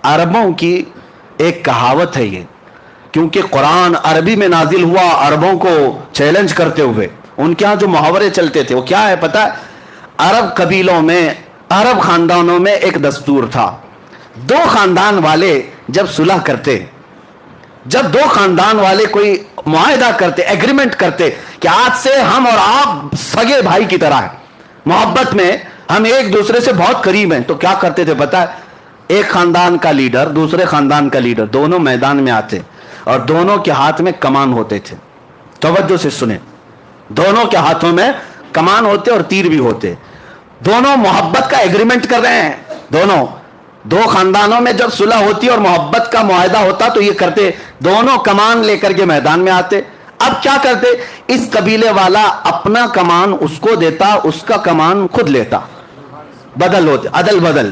عربوں کی ایک کہاوت ہے یہ، کیونکہ قرآن عربی میں نازل ہوا عربوں کو چیلنج کرتے ہوئے، ان کے ہاں جو محاورے چلتے تھے وہ کیا ہے پتہ ہے؟ عرب قبیلوں میں، عرب خاندانوں میں ایک دستور تھا، دو خاندان والے جب صلح کرتے، جب دو خاندان والے کوئی معاہدہ کرتے، ایگریمنٹ کرتے کہ آج سے ہم اور آپ سگے بھائی کی طرح ہیں، محبت میں ہم ایک دوسرے سے بہت قریب ہیں، تو کیا کرتے تھے پتہ ہے؟ ایک خاندان کا لیڈر دوسرے خاندان کا لیڈر دونوں میدان میں آتے اور دونوں کے ہاتھ میں کمان ہوتے تھے. توجہ سے سنیں، دونوں کے ہاتھوں میں کمان ہوتے اور تیر بھی ہوتے، دونوں محبت کا ایگریمنٹ کر رہے ہیں. دو خاندانوں میں جب صلح ہوتی اور محبت کا معاہدہ ہوتا تو یہ کرتے، دونوں کمان لے کر کے میدان میں آتے. اب کیا کرتے؟ اس قبیلے والا اپنا کمان اس کو دیتا، اس کا کمان خود لیتا، بدل ہوتے، عدل بدل،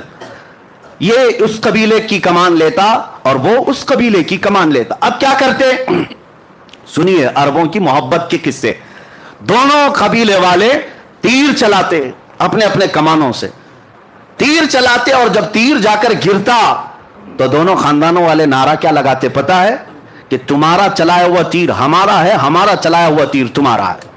یہ اس قبیلے کی کمان لیتا اور وہ اس قبیلے کی کمان لیتا. اب کیا کرتے؟ سنیے عربوں کی محبت کے قصے. دونوں قبیلے والے تیر چلاتے، اپنے اپنے کمانوں سے تیر چلاتے، اور جب تیر جا کر گرتا تو دونوں خاندانوں والے نعرہ کیا لگاتے پتہ ہے؟ کہ تمہارا چلایا ہوا تیر ہمارا ہے، ہمارا چلایا ہوا تیر تمہارا ہے.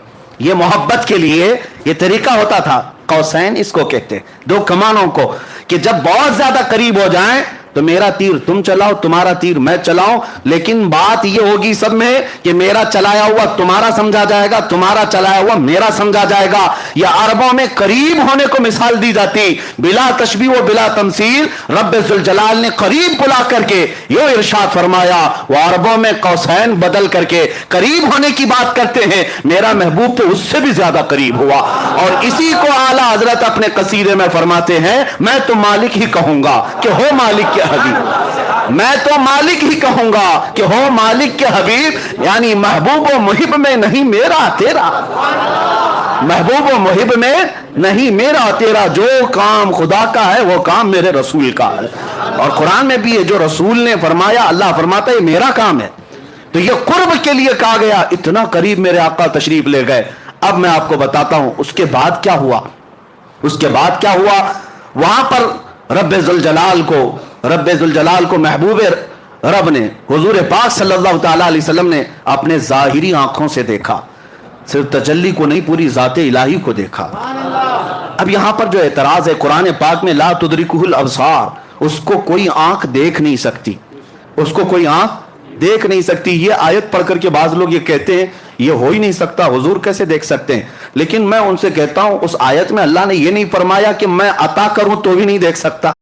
یہ محبت کے لیے یہ طریقہ ہوتا تھا. قوسین اس کو کہتے، دو کمانوں کو، کہ جب بہت زیادہ قریب ہو جائیں تو میرا تیر تم چلاؤ، تمہارا تیر میں چلاؤں، لیکن بات یہ ہوگی سب میں کہ میرا چلایا ہوا تمہارا سمجھا جائے گا، تمہارا چلایا ہوا میرا سمجھا جائے گا. یہ عربوں میں قریب ہونے کو مثال دی جاتی، بلا تشبیہ و بلا تمثیل. رب ذوالجلال نے قریب بلا کر کے یہ ارشاد فرمایا، وہ عربوں میں قوسین بدل کر کے قریب ہونے کی بات کرتے ہیں، میرا محبوب تو اس سے بھی زیادہ قریب ہوا. اور اسی کو اعلیٰ حضرت اپنے قصیدے میں فرماتے ہیں، میں تو مالک ہی کہوں گا کہ ہو مالک کے حبیب، میں تو مالک ہی کہوں گا کہ ہو مالک کے حبیب. یعنی محبوب و محب میں نہیں میرا تیرا، محبوب و محب میں نہیں میرا تیرا، جو کام خدا کا ہے وہ کام میرے رسول کا ہے. اور قرآن میں بھی ہے، جو رسول نے فرمایا اللہ فرماتا ہے یہ میرا کام ہے. تو یہ قرب کے لیے کہا گیا، اتنا قریب میرے آقا تشریف لے گئے. اب میں آپ کو بتاتا ہوں اس کے بعد کیا ہوا. اس کے بعد کیا ہوا؟ وہاں پر رب ذوالجلال کو محبوب رب نے، حضور پاک صلی اللہ تعالی علیہ وسلم نے اپنے ظاہری آنکھوں سے دیکھا، صرف تجلی کو نہیں پوری ذات الہی کو دیکھا. اب یہاں پر جو اعتراض ہے قرآن پاک میں، لا تدرکہ الابصار، اس کو کوئی آنکھ دیکھ نہیں سکتی، اس کو کوئی آنکھ دیکھ نہیں سکتی. یہ آیت پڑھ کر کے بعض لوگ یہ کہتے ہیں یہ ہو ہی نہیں سکتا، حضور کیسے دیکھ سکتے ہیں؟ لیکن میں ان سے کہتا ہوں اس آیت میں اللہ نے یہ نہیں فرمایا کہ میں عطا کروں تو بھی نہیں دیکھ سکتا.